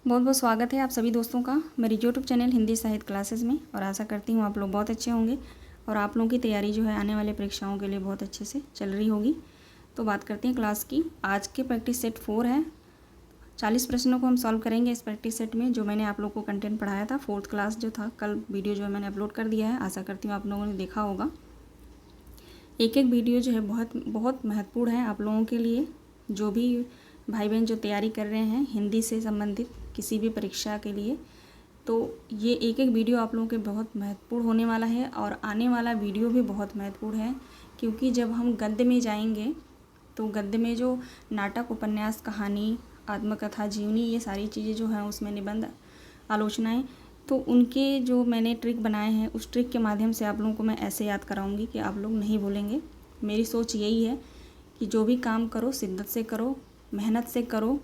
बहुत बहुत स्वागत है आप सभी दोस्तों का मेरी यूट्यूब चैनल हिंदी साहित्य क्लासेस में। और आशा करती हूँ आप लोग बहुत अच्छे होंगे और आप लोगों की तैयारी जो है आने वाले परीक्षाओं के लिए बहुत अच्छे से चल रही होगी। तो बात करते हैं क्लास की। आज के प्रैक्टिस सेट 4 है। 40 प्रश्नों को हम सॉल्व करेंगे इस प्रैक्टिस सेट में, जो मैंने आप लोग को कंटेंट पढ़ाया था 4th क्लास जो था। कल वीडियो जो है मैंने अपलोड कर दिया है, आशा करती हूँ आप लोगों ने देखा होगा। एक एक वीडियो जो है बहुत बहुत महत्वपूर्ण है आप लोगों के लिए, जो भी भाई बहन जो तैयारी कर रहे हैं हिंदी से संबंधित किसी भी परीक्षा के लिए। तो ये एक एक वीडियो आप लोगों के बहुत महत्वपूर्ण होने वाला है और आने वाला वीडियो भी बहुत महत्वपूर्ण है, क्योंकि जब हम गद्य में जाएंगे तो गद्य में जो नाटक, उपन्यास, कहानी, आत्मकथा, जीवनी, ये सारी चीज़ें जो हैं उसमें निबंध, आलोचनाएँ, तो उनके जो मैंने ट्रिक बनाए हैं उस ट्रिक के माध्यम से आप लोगों को मैं ऐसे याद कराऊंगी कि आप लोग नहीं भूलेंगे। मेरी सोच यही है कि जो भी काम करो शिद्दत से करो, मेहनत से करो,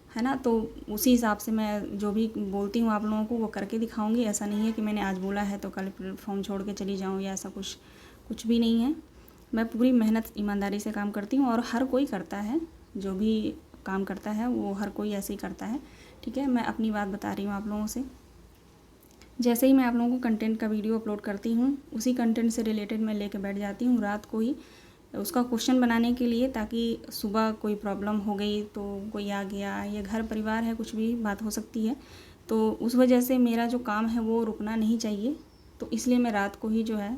है ना। तो उसी हिसाब से मैं जो भी बोलती हूँ आप लोगों को वो करके दिखाऊंगी। ऐसा नहीं है कि मैंने आज बोला है तो कल प्लेटफॉर्म छोड़ के चली जाऊँ, या ऐसा कुछ भी नहीं है। मैं पूरी मेहनत ईमानदारी से काम करती हूँ और हर कोई करता है, जो भी काम करता है वो हर कोई ऐसे ही करता है। ठीक है, मैं अपनी बात बता रही हूँ आप लोगों से। जैसे ही मैं आप लोगों को कंटेंट का वीडियो अपलोड करती हूँ उसी कंटेंट से रिलेटेड मैं लेके बैठ जाती हूँ रात को ही उसका क्वेश्चन बनाने के लिए, ताकि सुबह कोई प्रॉब्लम हो गई तो कोई आ गया या घर परिवार है, कुछ भी बात हो सकती है, तो उस वजह से मेरा जो काम है वो रुकना नहीं चाहिए। तो इसलिए मैं रात को ही जो है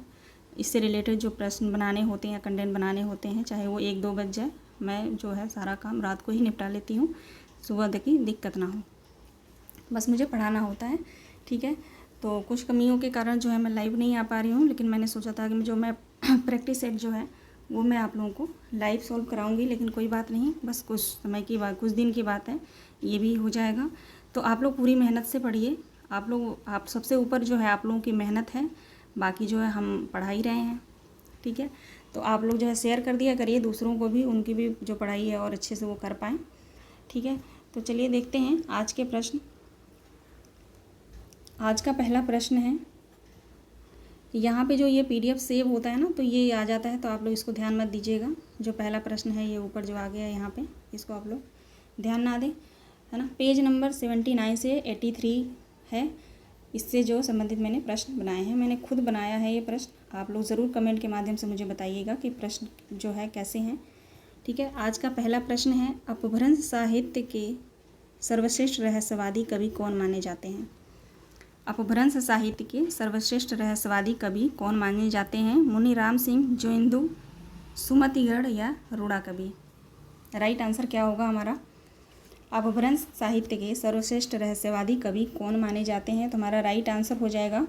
इससे रिलेटेड जो प्रश्न बनाने होते हैं या कंटेंट बनाने होते हैं, चाहे वो 1-2 बज जाए, मैं जो है सारा काम रात को ही निपटा लेती हूँ, सुबह तक की दिक्कत ना हो। बस मुझे पढ़ाना होता है। ठीक है, तो कुछ कमियों के कारण जो है मैं लाइव नहीं आ पा रही हूँ, लेकिन मैंने सोचा था कि जो मैं प्रैक्टिस सेट जो है वो मैं आप लोगों को लाइव सॉल्व कराऊंगी। लेकिन कोई बात नहीं, बस कुछ समय की बात, कुछ दिन की बात है, ये भी हो जाएगा। तो आप लोग पूरी मेहनत से पढ़िए। आप सबसे ऊपर जो है आप लोगों की मेहनत है, बाकी जो है हम पढ़ा ही रहे हैं। ठीक है, तो आप लोग जो है शेयर कर दिया करिए दूसरों को भी, उनकी भी जो पढ़ाई है और अच्छे से वो कर पाएँ। ठीक है, तो चलिए देखते हैं आज के प्रश्न। आज का पहला प्रश्न है, यहाँ पे जो ये PDF सेव होता है ना, तो ये आ जाता है, तो आप लोग इसको ध्यान मत दीजिएगा। जो पहला प्रश्न है ये ऊपर जो आ गया है यहाँ पे, इसको आप लोग ध्यान ना दें, है ना। पेज नंबर 79 से 83 है, इससे जो संबंधित मैंने प्रश्न बनाए हैं। मैंने खुद बनाया है ये प्रश्न, आप लोग ज़रूर कमेंट के माध्यम से मुझे बताइएगा कि प्रश्न जो है कैसे हैं। ठीक है, आज का पहला प्रश्न है, अपभ्रंश साहित्य के सर्वश्रेष्ठ रहस्यवादी कवि कौन माने जाते हैं। अपभ्रंश साहित्य के सर्वश्रेष्ठ रहस्यवादी कवि कौन माने जाते हैं। मुनिराम सिंह, जोइंदू, सुमतिगढ़ या रूड़ा कवि। राइट आंसर क्या होगा हमारा, अपभ्रंश साहित्य के सर्वश्रेष्ठ रहस्यवादी कवि कौन माने जाते हैं, तो हमारा राइट आंसर हो जाएगा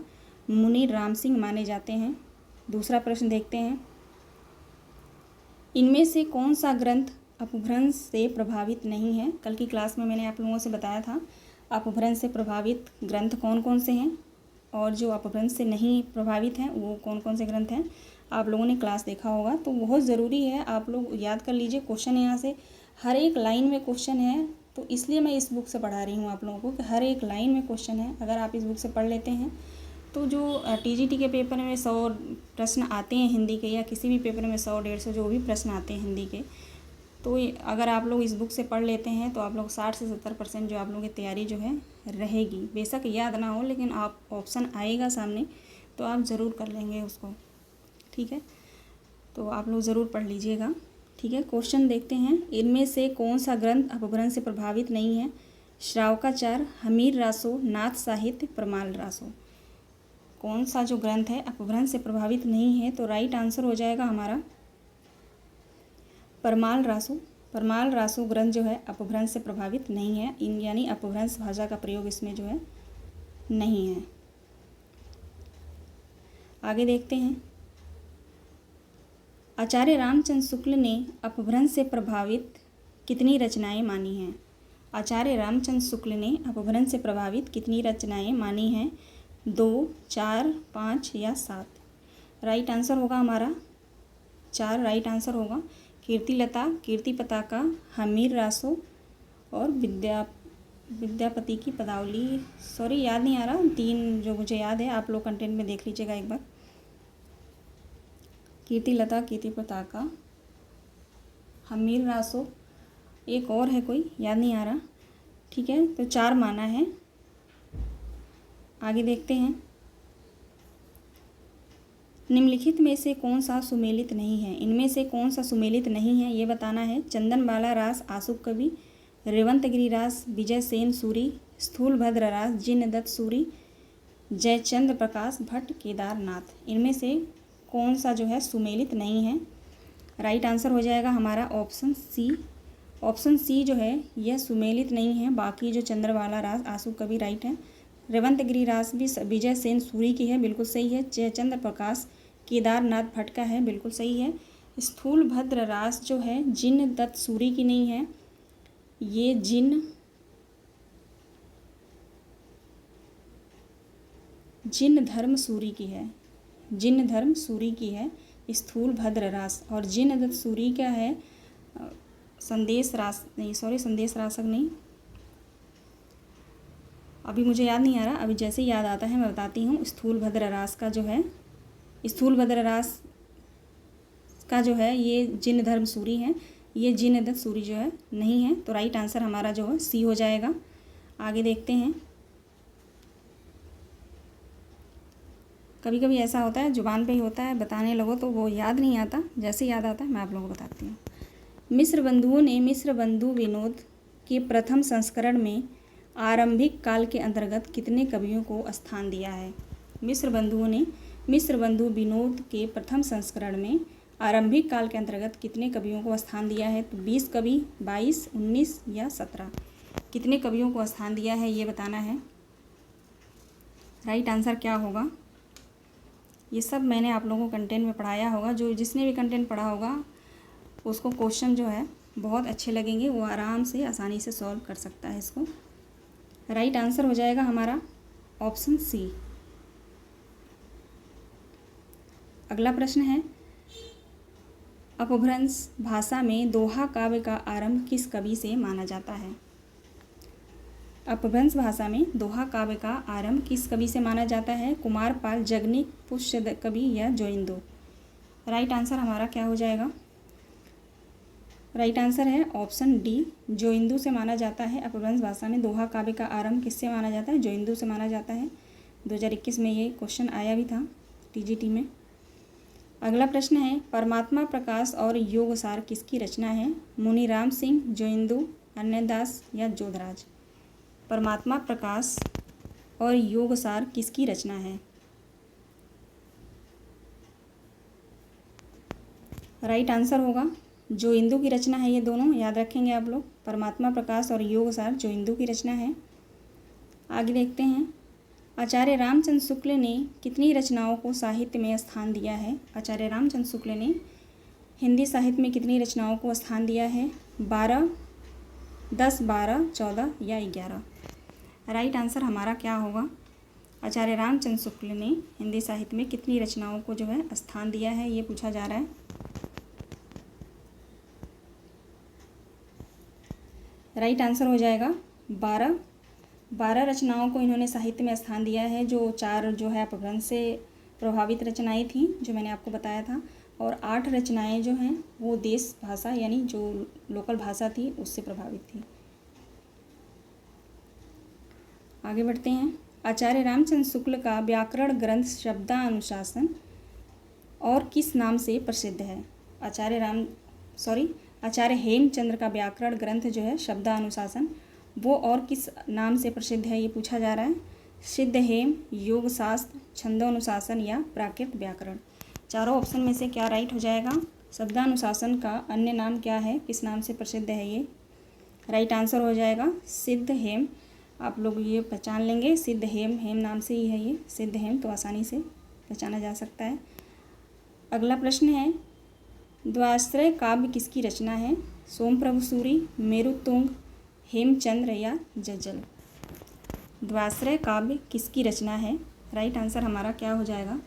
मुनिराम सिंह माने जाते हैं। दूसरा प्रश्न देखते हैं, इनमें से कौन सा ग्रंथ अपभ्रंश से प्रभावित नहीं है। कल की क्लास में मैंने आप लोगों से बताया था अपभ्रंश से प्रभावित ग्रंथ कौन कौन से हैं, और जो अपभ्रंश से नहीं प्रभावित हैं वो कौन कौन से ग्रंथ हैं। आप लोगों ने क्लास देखा होगा, तो बहुत ज़रूरी है आप लोग याद कर लीजिए। क्वेश्चन यहाँ से हर एक लाइन में क्वेश्चन है, तो इसलिए मैं इस बुक से पढ़ा रही हूँ आप लोगों को कि हर एक लाइन में क्वेश्चन है। अगर आप इस बुक से पढ़ लेते हैं तो जो TGT के पेपर में 100 प्रश्न आते हैं हिंदी के, या किसी भी पेपर में 100-150 जो भी प्रश्न आते हैं हिंदी के, तो अगर आप लोग इस बुक से पढ़ लेते हैं तो आप लोग 60 से 70% जो आप लोगों की तैयारी जो है रहेगी। बेशक याद ना हो, लेकिन आप ऑप्शन आएगा सामने तो आप ज़रूर कर लेंगे उसको। ठीक है, तो आप लोग ज़रूर पढ़ लीजिएगा। ठीक है, क्वेश्चन देखते हैं, इनमें से कौन सा ग्रंथ अपभ्रंश से प्रभावित नहीं है। श्रावकाचार, हमीर रासो, नाथ साहित्य, परमाल रासो। कौन सा जो ग्रंथ है अपभ्रंश से प्रभावित नहीं है, तो राइट आंसर हो जाएगा हमारा परमाल रासो। परमाल रासो ग्रंथ जो है अपभ्रंश से प्रभावित नहीं है, यानी अपभ्रंश भाषा का प्रयोग इसमें जो है नहीं है। आगे देखते हैं, आचार्य रामचंद्र शुक्ल ने अपभ्रंश से प्रभावित कितनी रचनाएं मानी हैं। आचार्य रामचंद्र शुक्ल ने अपभ्रंश से प्रभावित कितनी रचनाएं मानी हैं। 2, 4, 5 या 7। राइट आंसर होगा हमारा 4 राइट आंसर होगा। कीर्तिलता, कीर्ति पताका, हमीर रासो और विद्यापति की पदावली। सॉरी याद नहीं आ रहा, 3 जो मुझे याद है, आप लोग कंटेंट में देख लीजिएगा एक बार। कीर्तिलता, कीर्ति पताका, हमीर रासो, एक और है कोई याद नहीं आ रहा, ठीक है, तो 4 माना है। आगे देखते हैं, निम्नलिखित में से कौन सा सुमेलित नहीं है, इनमें से कौन सा सुमेलित नहीं है ये बताना है। चंदनबाला रास आशुक कवि, रेवंतगिरी रास विजय सेन सूरी, स्थूलभद्र रास जिनदत्त सूरी, जयचंद्र प्रकाश भट्ट केदारनाथ। इनमें से कौन सा जो है सुमेलित नहीं है? राइट आंसर हो जाएगा हमारा ऑप्शन सी। ऑप्शन सी जो है यह सुमेलित नहीं है। बाकी जो चंद्रबाला रास आशुक कवि राइट है, रेवंतगिरी रास भी विजय सेन सूरी की है, बिल्कुल सही है। जयचंद्र प्रकाश केदारनाथ भट्ट का है, बिल्कुल सही है। स्थूलभद्र रास जो है जिनदत्त सूरी की नहीं है, ये जिन धर्म सूरी की है, जिन धर्म सूरी की है स्थूलभद्र रास। और जिनदत्त सूरी क्या है, संदेश रास नहीं, सॉरी संदेश रासक नहीं, अभी मुझे याद नहीं आ रहा, अभी जैसे ही याद आता है मैं बताती हूँ। स्थूलभद्र रास का जो है, स्थूलभद्र रास का जो है ये जिन धर्म सूरी है, ये जिनदत्त सूरी जो है नहीं है। तो राइट आंसर हमारा जो है सी हो जाएगा। आगे देखते हैं, कभी कभी ऐसा होता है जुबान पे ही होता है, बताने लगो तो वो याद नहीं आता, जैसे याद आता है मैं आप लोगों को बताती हूँ। मिस्र बंधुओं ने मिस्र बंधु विनोद के प्रथम संस्करण में आरंभिक काल के अंतर्गत कितने कवियों को स्थान दिया है? मिस्र बंधुओं ने मिस्र बंधु विनोद के प्रथम संस्करण में आरंभिक काल के अंतर्गत कितने कवियों को स्थान दिया है? तो 20 कवि, 22, 19 या 17, कितने कवियों को स्थान दिया है ये बताना है। राइट आंसर क्या होगा? ये सब मैंने आप लोगों को कंटेंट में पढ़ाया होगा, जो जिसने भी कंटेंट पढ़ा होगा उसको क्वेश्चन जो है बहुत अच्छे लगेंगे, वो आराम से आसानी से सॉल्व कर सकता है इसको। राइट आंसर हो जाएगा हमारा ऑप्शन सी। अगला प्रश्न है, अपभ्रंश भाषा में दोहा काव्य का आरंभ किस कवि से माना जाता है? अपभ्रंश भाषा में दोहा काव्य का आरंभ किस कवि से माना जाता है? कुमारपाल, जगनिक, पुष्य कवि या जोइंदो। राइट आंसर हमारा क्या हो जाएगा? राइट आंसर है ऑप्शन डी, जोइंदू से माना जाता है। अपभ्रंश भाषा में दोहा काव्य का आरंभ किससे माना जाता है? जोइंदू से माना जाता है। 2021 में ये क्वेश्चन आया भी था टीजीटी में। अगला प्रश्न है, परमात्मा प्रकाश और योगसार किसकी रचना है? मुनीराम सिंह, जोइंदू, अन्यदास या जोधराज। परमात्मा प्रकाश और योगसार किसकी रचना है? राइट आंसर होगा जोइंदू की रचना है। ये दोनों याद रखेंगे आप लोग, परमात्मा प्रकाश और योगसार जोइंदू की रचना है। आगे देखते हैं, आचार्य रामचंद्र शुक्ल ने कितनी रचनाओं को साहित्य में स्थान दिया है? आचार्य रामचंद्र शुक्ल ने हिंदी साहित्य में कितनी रचनाओं को स्थान दिया है? 12, 10, 12, 14 या 11। राइट आंसर हमारा क्या होगा? आचार्य रामचंद्र शुक्ल ने हिंदी साहित्य में कितनी रचनाओं को जो है स्थान दिया है, ये पूछा जा रहा है। राइट आंसर हो जाएगा 12 रचनाओं को इन्होंने साहित्य में स्थान दिया है। जो 4 जो है अपभ्रंश से प्रभावित रचनाएं थी जो मैंने आपको बताया था, और 8 रचनाएं जो हैं वो देश भाषा यानी जो लोकल भाषा थी उससे प्रभावित थी। आगे बढ़ते हैं, आचार्य रामचंद्र शुक्ल का व्याकरण ग्रंथ शब्दानुशासन और किस नाम से प्रसिद्ध है? आचार्य हेमचंद्र का व्याकरण ग्रंथ जो है शब्दानुशासन, वो और किस नाम से प्रसिद्ध है ये पूछा जा रहा है। सिद्ध हेम, योग शास्त्र, छंदोनुशासन या प्राकृत व्याकरण। चारों ऑप्शन में से क्या राइट हो जाएगा? शब्दानुशासन का अन्य नाम क्या है, किस नाम से प्रसिद्ध है ये? राइट आंसर हो जाएगा सिद्ध हेम। आप लोग ये पहचान लेंगे, सिद्ध हेम नाम से ही है ये, सिद्ध हेम, तो आसानी से पहचाना जा सकता है। अगला प्रश्न है, द्वाश्रय काव्य किसकी रचना है? सोमप्रभु सूरी, मेरुतुंग, हेमचंद्र या जज्जल। द्वाश्रय काव्य किसकी रचना है? राइट आंसर हमारा क्या हो जाएगा?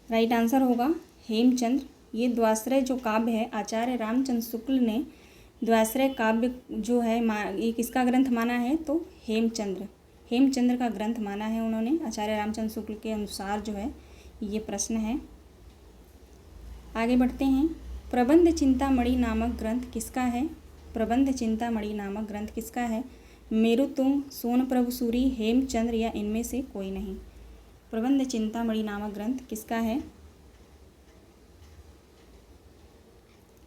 राइट आंसर होगा हेमचंद्र। ये द्वाश्रय जो काव्य है, आचार्य रामचंद्र शुक्ल ने द्वाश्रय काव्य जो है ये किसका ग्रंथ माना है? तो हेमचंद्र का ग्रंथ माना है उन्होंने, आचार्य रामचंद्र शुक्ल के अनुसार जो है ये प्रश्न है। आगे बढ़ते हैं। प्रबंध चिंतामणि नामक ग्रंथ किसका है? प्रबंध चिंतामणि नामक ग्रंथ किसका है? मेरुतुंग, सोनप्रभु सूरी, हेमचंद्र या इनमें से कोई नहीं। प्रबंध चिंतामणि नामक ग्रंथ किसका है?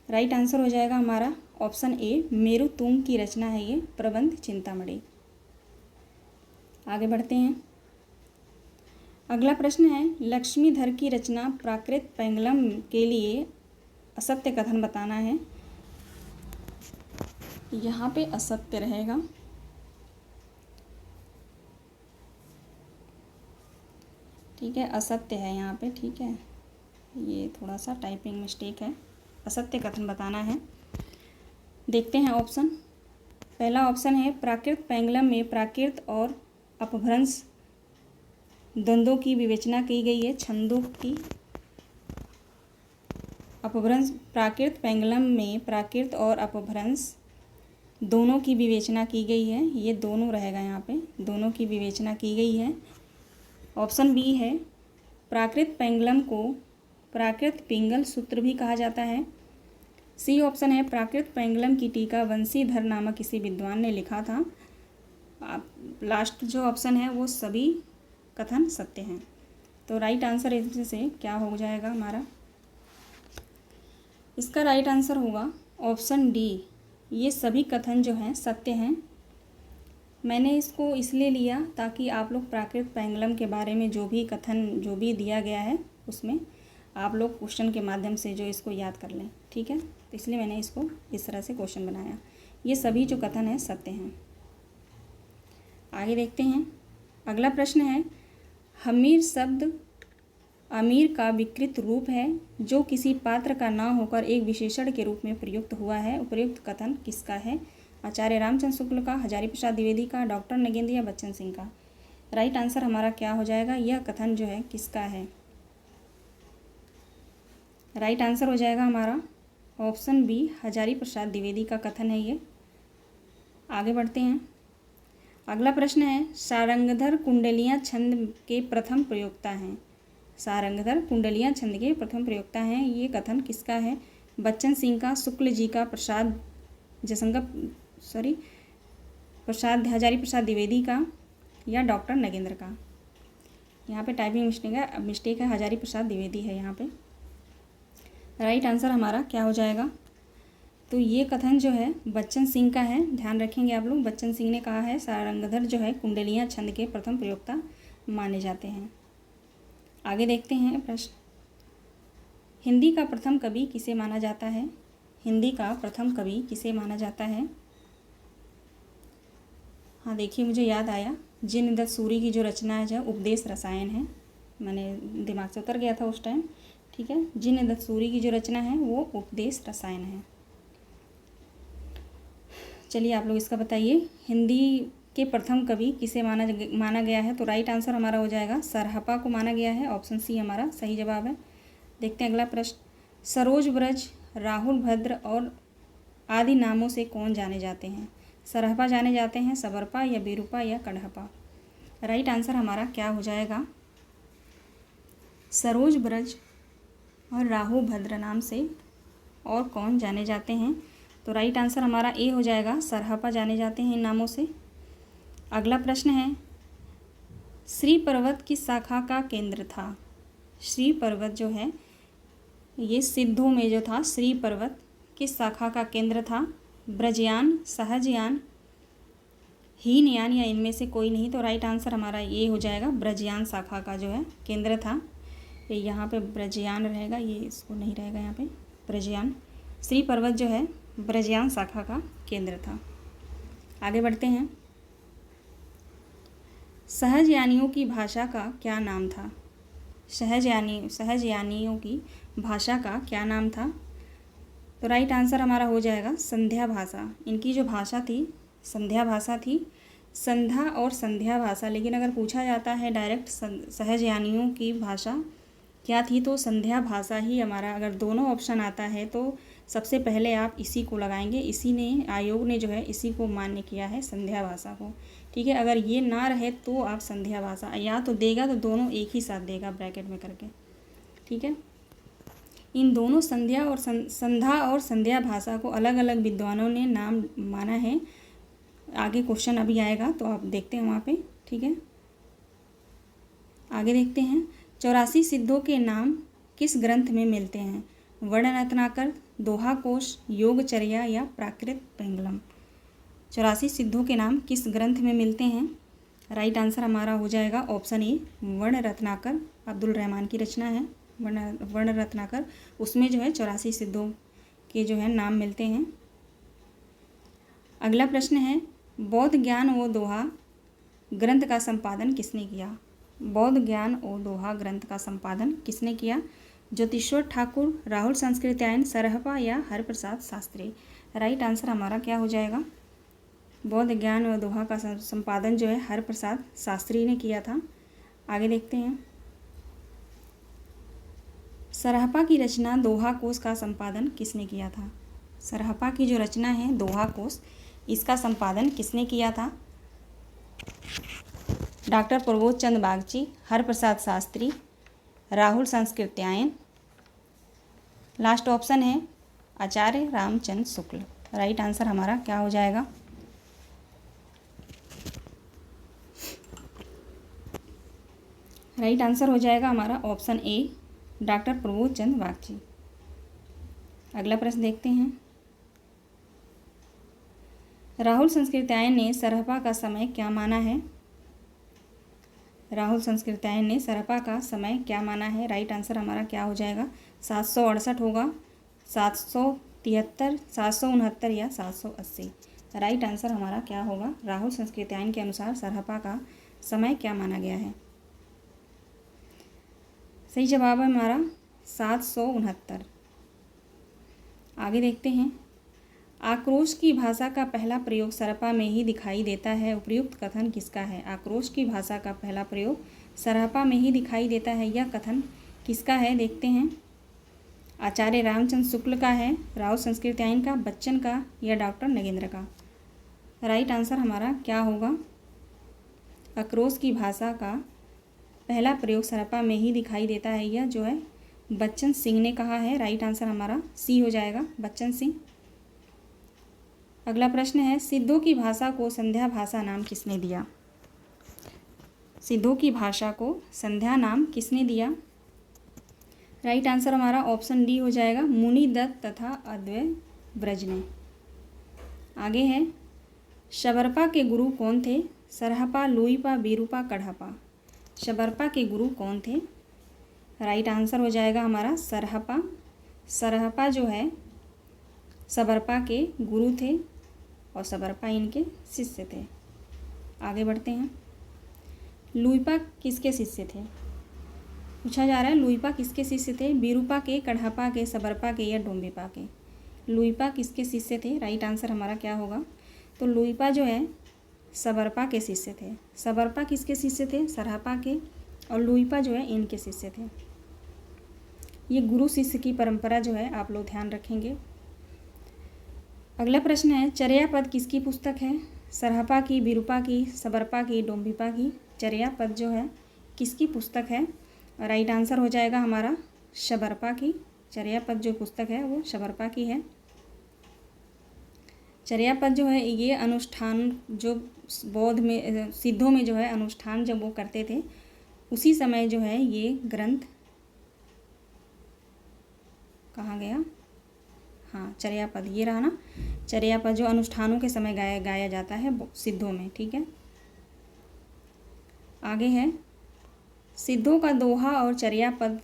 राइट आंसर हो जाएगा हमारा ऑप्शन ए, मेरुतुंग की रचना है ये प्रबंध चिंतामणि। आगे बढ़ते हैं। अगला प्रश्न है, लक्ष्मीधर की रचना प्राकृत पेंगलम के लिए असत्य कथन बताना है। यहाँ पे असत्य रहेगा। ठीक है, असत्य है यहाँ पे। ठीक है, ये थोड़ा सा टाइपिंग मिस्टेक है। असत्य कथन बताना है। देखते हैं ऑप्शन। पहला ऑप्शन है, प्राकृत पेंगलम में प्राकृत और अपभ्रंश द्वंद्वों की विवेचना की गई है। छंदों की अपभ्रंश, प्राकृत पेंगलम में प्राकृत और अपभ्रंश दोनों की विवेचना की गई है। ये दोनों रहेगा यहाँ पे, दोनों की विवेचना की गई है। ऑप्शन बी है, प्राकृत पेंगलम को प्राकृत पिंगल सूत्र भी कहा जाता है। सी ऑप्शन है, प्राकृत पेंगलम की टीका वंशीधर नामक किसी विद्वान ने लिखा था। लास्ट जो ऑप्शन है वो सभी कथन सत्य हैं। तो राइट आंसर इससे क्या हो जाएगा हमारा? इसका राइट आंसर होगा ऑप्शन डी, ये सभी कथन जो हैं सत्य हैं। मैंने इसको इसलिए लिया ताकि आप लोग प्राकृत पेंगलम के बारे में जो भी कथन जो भी दिया गया है उसमें आप लोग क्वेश्चन के माध्यम से जो इसको याद कर लें। ठीक है, तो इसलिए मैंने इसको इस तरह से क्वेश्चन बनाया। ये सभी जो कथन हैं सत्य हैं। आगे देखते हैं। अगला प्रश्न है, हमीर शब्द अमीर का विकृत रूप है जो किसी पात्र का ना होकर एक विशेषण के रूप में प्रयुक्त हुआ है। उपयुक्त कथन किसका है? आचार्य रामचंद्र शुक्ल का, हजारी प्रसाद द्विवेदी का, डॉक्टर नगेंद्र या बच्चन सिंह का। राइट आंसर हमारा क्या हो जाएगा? यह कथन जो है किसका है? राइट आंसर हो जाएगा हमारा ऑप्शन बी, हजारी प्रसाद द्विवेदी का कथन है ये। आगे बढ़ते हैं। अगला प्रश्न है, सारंगधर कुंडलियाँ छंद के प्रथम प्रयोक्ता हैं। सारंगधर कुंडलियाँ छंद के प्रथम प्रयोक्ता हैं, ये कथन किसका है? बच्चन सिंह का, शुक्ल जी का, हजारी प्रसाद द्विवेदी का या डॉक्टर नगेंद्र का। यहाँ पे टाइपिंग मिस्टेक है, हजारी प्रसाद द्विवेदी है यहाँ पे। राइट आंसर हमारा क्या हो जाएगा? तो ये कथन जो है बच्चन सिंह का है। ध्यान रखेंगे आप लोग, बच्चन सिंह ने कहा है सारंगधर जो है कुंडलियाँ छंद के प्रथम प्रयोक्ता माने जाते हैं। आगे देखते हैं प्रश्न, हिंदी का प्रथम कवि किसे माना जाता है? हिंदी का प्रथम कवि किसे माना जाता है? हाँ देखिए, मुझे याद आया, जिन दत्त सूरी की जो रचना है जो उपदेश रसायन है, मैंने दिमाग से उतर गया था उस टाइम। ठीक है, जिन दत्त सूरी की जो रचना है वो उपदेश रसायन है। चलिए आप लोग इसका बताइए, हिंदी के प्रथम कवि किसे माना गया है? तो राइट आंसर हमारा हो जाएगा सरहपा को माना गया है। ऑप्शन सी हमारा सही जवाब है। देखते हैं अगला प्रश्न, सरोज ब्रज, राहुल भद्र और आदि नामों से कौन जाने जाते हैं? सरहपा जाने जाते हैं, सबरपा या बिरूपा या कढ़पा। राइट आंसर हमारा क्या हो जाएगा? सरोज ब्रज और राहुल भद्र नाम से और कौन जाने जाते हैं? तो राइट आंसर हमारा ए हो जाएगा, सरहपा जाने जाते हैं इन नामों से। अगला प्रश्न है, श्री पर्वत किस शाखा का केंद्र था? श्री पर्वत जो है ये सिद्धों में जो था, श्री पर्वत किस शाखा का केंद्र था? ब्रजयान, सहजयान, हीनयान या इनमें से कोई नहीं। तो राइट आंसर हमारा ये हो जाएगा, ब्रजयान शाखा का जो है केंद्र था। यहाँ पे ब्रजयान रहेगा, ये इसको नहीं रहेगा यहाँ पे, ब्रजयान। श्री पर्वत जो है ब्रजयान शाखा का केंद्र था। आगे बढ़ते हैं। सहजयानियों की भाषा का क्या नाम था? सहजयानियों की भाषा का क्या नाम था? तो राइट आंसर हमारा हो जाएगा संध्या भाषा। इनकी जो भाषा थी संध्या भाषा थी, संध्या और संध्या भाषा। लेकिन अगर पूछा जाता है डायरेक्ट सहजयानियों की भाषा क्या थी, तो संध्या भाषा ही हमारा, अगर दोनों ऑप्शन आता है तो सबसे पहले आप इसी को लगाएंगे। इसी ने, आयोग ने जो है इसी को मान्य किया है, संध्या भाषा को। ठीक है, अगर ये ना रहे तो आप संध्या भाषा, या तो देगा तो दोनों एक ही साथ देगा ब्रैकेट में करके। ठीक है, इन दोनों संध्या और संध्या और संध्या भाषा को अलग अलग विद्वानों ने नाम माना है। आगे क्वेश्चन अभी आएगा तो आप देखते हैं वहाँ पे, ठीक है। आगे देखते हैं, 84 सिद्धों के नाम किस ग्रंथ में मिलते हैं? वर्ण रत्नाकर, दोहा कोश, योगचर्या या प्राकृत पेंगलम। 84 सिद्धों के नाम किस ग्रंथ में मिलते हैं? राइट आंसर हमारा हो जाएगा ऑप्शन ए, वर्ण रत्नाकर। अब्दुल रहमान की रचना है वर्ण रत्नाकर, उसमें जो है 84 सिद्धों के जो है नाम मिलते हैं। अगला प्रश्न है, बौद्ध ज्ञान व दोहा ग्रंथ का संपादन किसने किया? बौद्ध ज्ञान और दोहा ग्रंथ का संपादन किसने किया? ज्योतिश्वर ठाकुर, राहुल संस्कृत्यायन, सरहपा या हरप्रसाद शास्त्री। राइट आंसर हमारा क्या हो जाएगा? बौद्ध ज्ञान व दोहा का संपादन जो है हरप्रसाद शास्त्री ने किया था। आगे देखते हैं, सरहपा की रचना दोहा कोश का संपादन किसने किया था? सरहपा की जो रचना है दोहा कोश, इसका संपादन किसने किया था? डॉक्टर प्रबोध चंद बागची, हरप्रसाद शास्त्री, राहुल संस्कृत्यायन। लास्ट ऑप्शन है आचार्य रामचंद्र शुक्ल। राइट आंसर हमारा क्या हो जाएगा? राइट आंसर हो जाएगा हमारा ऑप्शन ए, डॉक्टर प्रबोध चंद बागची। अगला प्रश्न देखते हैं, राहुल संस्कृत्यायन ने सरहपा का समय क्या माना है? राहुल संस्कृत्यायन ने सरहपा का समय क्या माना है? राइट आंसर हमारा क्या हो जाएगा? 768 होगा, 773, 769 या 780। राइट आंसर हमारा क्या होगा? राहुल संस्कृत्यायन के अनुसार सरहपा का समय क्या माना गया है? सही जवाब है हमारा 769। आगे देखते हैं, आक्रोश की भाषा का पहला प्रयोग सरहपा में ही दिखाई देता है, उपयुक्त कथन किसका है? आक्रोश की भाषा का पहला प्रयोग सरहपा में ही दिखाई देता है, यह कथन किसका है? देखते हैं, आचार्य रामचंद्र शुक्ल का है, राहुल संस्कृत्यायन का, बच्चन का या डॉक्टर नगेंद्र का। राइट आंसर हमारा क्या होगा? आक्रोश की भाषा का पहला प्रयोग सरहपा में ही दिखाई देता है, यह जो है बच्चन सिंह ने कहा है। राइट आंसर हमारा सी हो जाएगा, बच्चन सिंह। अगला प्रश्न है, सिद्धों की भाषा को संध्या भाषा नाम किसने दिया? सिद्धों की भाषा को संध्या नाम किसने दिया? राइट आंसर हमारा ऑप्शन डी हो जाएगा, मुनि दत्त तथा अद्वैय ब्रज ने। आगे है, शबरपा के गुरु कौन थे? सरहपा, लुइपा, बीरूपा, कढ़पा। शबरपा के गुरु कौन थे? राइट आंसर हो जाएगा हमारा सरहपा। सरहपा जो है सबरपा के गुरु थे और सबरपा इनके शिष्य थे। आगे बढ़ते हैं, लुइपा किसके शिष्य थे? पूछा जा रहा है लुइपा किसके शिष्य थे? बीरूपा के, कढ़पा के, सबरपा के या डोम्बिपा के। लुइपा किसके शिष्य थे? राइट आंसर हमारा क्या होगा? तो लुइपा जो है सबरपा के शिष्य थे। सबरपा किसके शिष्य थे? सरहपा के, और लुइपा जो है इनके शिष्य थे। ये गुरु शिष्य की परंपरा जो है आप लोग ध्यान रखेंगे। अगला प्रश्न है, चर्या पद किसकी पुस्तक है? सरहपा की, बीरूपा की, सबरपा की, डोम्बिपा की। चर्या पद जो है किसकी पुस्तक है? राइट आंसर हो जाएगा हमारा शबरपा की। चर्या पद जो पुस्तक है वो शबरपा की है। चर्या पद जो है ये अनुष्ठान जो बौद्ध में, सिद्धों में जो है अनुष्ठान जब वो करते थे उसी समय जो है ये ग्रंथ कहाँ गया? हाँ, चर्या पद ये रहा ना। चर्या पद जो अनुष्ठानों के समय गाया जाता है सिद्धों में, ठीक है। आगे है, सिद्धों का दोहा और चर्या पद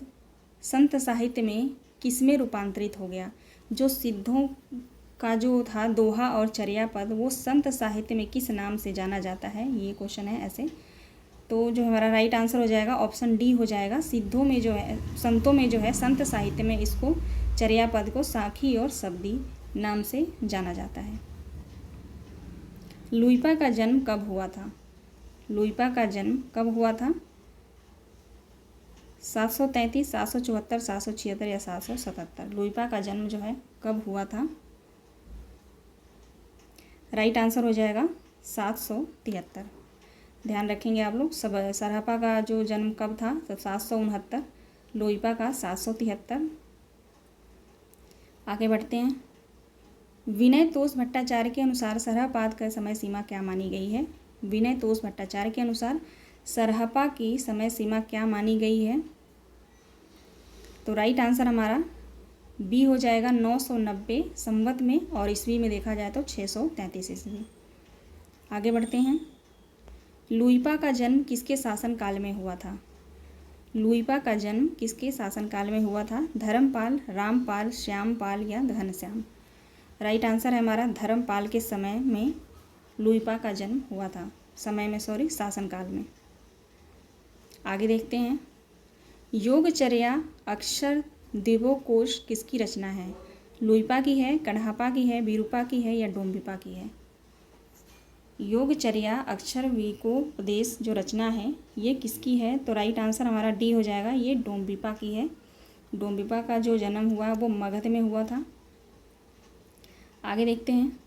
संत साहित्य में किसमें रूपांतरित हो गया? जो सिद्धों का जो था दोहा और चर्या पद वो संत साहित्य में किस नाम से जाना जाता है? ये क्वेश्चन है ऐसे। तो जो हमारा राइट आंसर हो जाएगा ऑप्शन डी हो जाएगा। सिद्धों में जो है, संतों में जो है, संत साहित्य में इसको चर्या पद को साखी और शब्दी नाम से जाना जाता है। लुइपा का जन्म कब हुआ था? लुइपा का जन्म कब हुआ था? 733, 774, 776 या 777। लुइपा का जन्म जो है कब हुआ था? राइट आंसर हो जाएगा 773। ध्यान रखेंगे आप लोग। सरहपा का जो जन्म कब था? तो 769, लुइपा का 773। आगे बढ़ते हैं। विनय तोष भट्टाचार्य के अनुसार सरहपाद का समय सीमा क्या मानी गई है? विनय तोष भट्टाचार्य के अनुसार सरहपा की समय सीमा क्या मानी गई है? तो राइट आंसर हमारा बी हो जाएगा 990 संवत में, और ईस्वी में देखा जाए तो 633 ईस्वी। आगे बढ़ते हैं। लुइपा का जन्म किसके शासनकाल में हुआ था? लुइपा का जन्म किसके शासनकाल में हुआ था? धर्मपाल, रामपाल, श्यामपाल या घनश्याम? राइट आंसर है हमारा धर्मपाल के समय में लुइपा का जन्म हुआ था। शासनकाल में। आगे देखते हैं। योगचर्या अक्षर दिवोकोश किसकी रचना है? लुइपा की है, कण्हापा की है, विरूपा की है या डोम्बिपा की है? योगचर्या अक्षर विकोपदेश जो रचना है ये किसकी है? तो राइट आंसर हमारा डी हो जाएगा, ये डोम्बिपा की है। डोम्बिपा का जो जन्म हुआ वो मगध में हुआ था। आगे देखते हैं।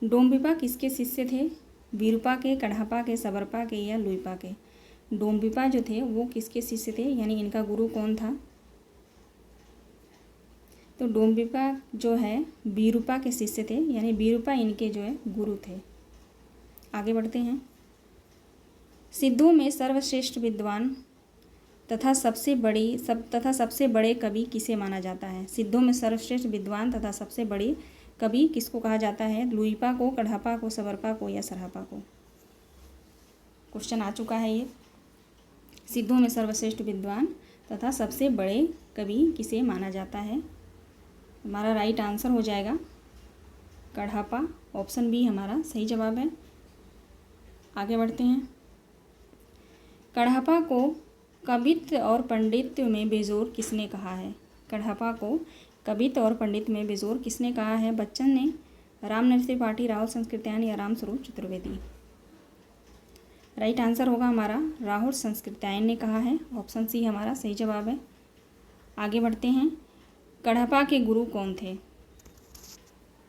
डोम्बिपा किसके शिष्य थे? विरूपा के, कण्हापा के, सबरपा के या लुइपा के? डोम्बिपा जो थे वो किसके शिष्य थे, यानी इनका गुरु कौन था? तो डोम्बिपा जो है विरूपा के शिष्य थे, यानी विरूपा इनके जो है गुरु थे। आगे बढ़ते हैं। सिद्धों में सर्वश्रेष्ठ विद्वान तथा सबसे बड़े कवि किसे माना जाता है? सिद्धों में सर्वश्रेष्ठ विद्वान तथा सबसे बड़े कवि किसको कहा जाता है? लुइपा को, कण्हापा को, सबरपा को या सरहपा को? क्वेश्चन आ चुका है ये। सिद्धों में सर्वश्रेष्ठ विद्वान तथा सबसे बड़े कवि किसे माना जाता है? हमारा राइट आंसर हो जाएगा कण्हापा। ऑप्शन बी हमारा सही जवाब है। आगे बढ़ते हैं। कण्हापा को कवित्व और पांडित्य में बेजोर किसने कहा है? कण्हापा को कवित्व और पंडित में बेजोर किसने कहा है? बच्चन ने, रामनरसिंह त्रिपाठी, राहुल संस्कृत्यायन या रामस्वरूप चतुर्वेदी? राइट आंसर होगा हमारा राहुल संस्कृत्यायन ने कहा है। ऑप्शन सी हमारा सही जवाब है। आगे बढ़ते हैं। कण्हापा के गुरु कौन थे?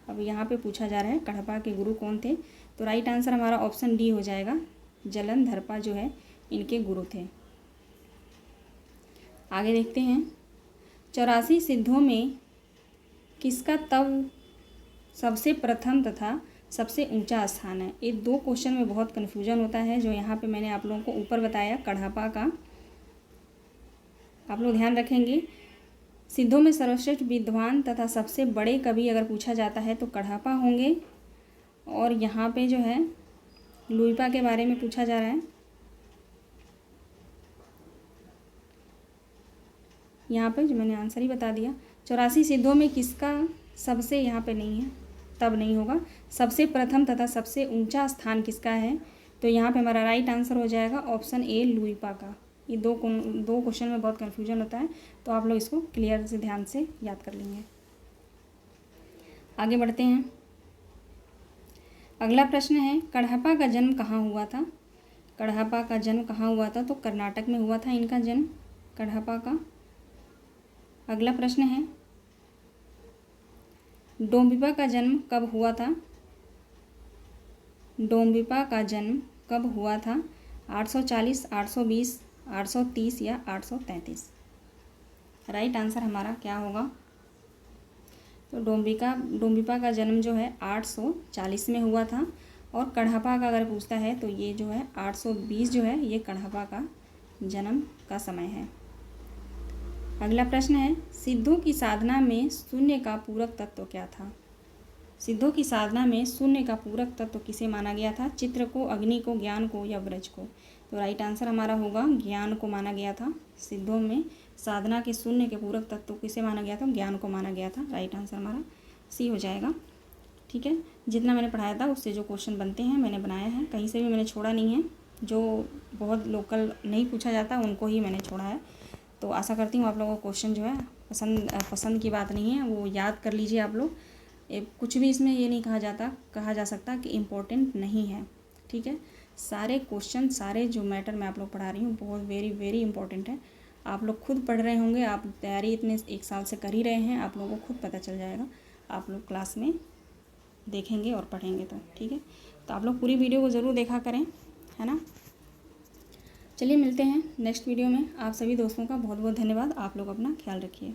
अब यहाँ पे पूछा जा रहा है कण्हापा के गुरु कौन थे, तो राइट आंसर हमारा ऑप्शन डी हो जाएगा, जलंधरपा जो है इनके गुरु थे। आगे देखते हैं। 84 सिद्धों में किसका तब सबसे प्रथम तथा सबसे ऊंचा स्थान है? ये दो क्वेश्चन में बहुत कन्फ्यूजन होता है, जो यहाँ पे मैंने आप लोगों को ऊपर बताया कण्हापा का, आप लोग ध्यान रखेंगे। सिद्धों में सर्वश्रेष्ठ विद्वान तथा सबसे बड़े कवि अगर पूछा जाता है तो कण्हापा होंगे, और यहाँ पे जो है लुइपा के बारे में पूछा जा रहा है। यहाँ पे जो मैंने आंसर ही बता दिया। 84 सिद्धों में किसका सबसे, यहाँ पे नहीं है, तब नहीं होगा, सबसे प्रथम तथा सबसे ऊंचा स्थान किसका है? तो यहाँ पे हमारा राइट आंसर हो जाएगा ऑप्शन ए, लुइपा का। ये दो क्वेश्चन में बहुत कन्फ्यूजन होता है, तो आप लोग इसको क्लियर से ध्यान से याद कर लेंगे। आगे बढ़ते हैं। अगला प्रश्न है, कण्हापा का जन्म कहाँ हुआ था? कण्हापा का जन्म कहाँ हुआ था? तो कर्नाटक में हुआ था इनका जन्म, कण्हापा का। अगला प्रश्न है, डोम्बिपा का जन्म कब हुआ था? डोम्बिपा का जन्म कब हुआ था? 840, 820, 830 या 833? राइट आंसर हमारा क्या होगा? तो डोम्बिपा का जन्म जो है 840 में हुआ था, और कण्हापा का अगर पूछता है तो ये जो है 820 जो है ये कण्हापा का जन्म का समय है। अगला प्रश्न है, सिद्धों की साधना में शून्य का पूरक तत्व क्या था? सिद्धों की साधना में शून्य का पूरक तत्व किसे माना गया था? चित्र को, अग्नि को, ज्ञान को या ब्रज को? तो राइट आंसर हमारा होगा ज्ञान को माना गया था। सिद्धों में साधना के शून्य के पूरक तत्व किसे माना गया था? ज्ञान को माना गया था। राइट आंसर हमारा सी हो जाएगा। ठीक है, जितना मैंने पढ़ाया था उससे जो क्वेश्चन बनते हैं मैंने बनाया है, कहीं से भी मैंने छोड़ा नहीं है। जो बहुत लोकल नहीं पूछा जाता उनको ही मैंने छोड़ा है। तो आशा करती हूँ आप लोगों को क्वेश्चन जो है पसंद की बात नहीं है, वो याद कर लीजिए आप लोग। कुछ भी इसमें ये नहीं कहा जा सकता कि इम्पोर्टेंट नहीं है। ठीक है, सारे क्वेश्चन, सारे जो मैटर मैं आप लोग पढ़ा रही हूँ बहुत वेरी वेरी इंपॉर्टेंट है। आप लोग खुद पढ़ रहे होंगे, आप तैयारी इतने 1 साल से कर ही रहे हैं, आप लोगों को खुद पता चल जाएगा, आप लोग क्लास में देखेंगे और पढ़ेंगे तो। ठीक है, तो आप लोग पूरी वीडियो को ज़रूर देखा करें, है ना। चलिए मिलते हैं नेक्स्ट वीडियो में। आप सभी दोस्तों का बहुत बहुत धन्यवाद। आप लोग अपना ख्याल रखिए।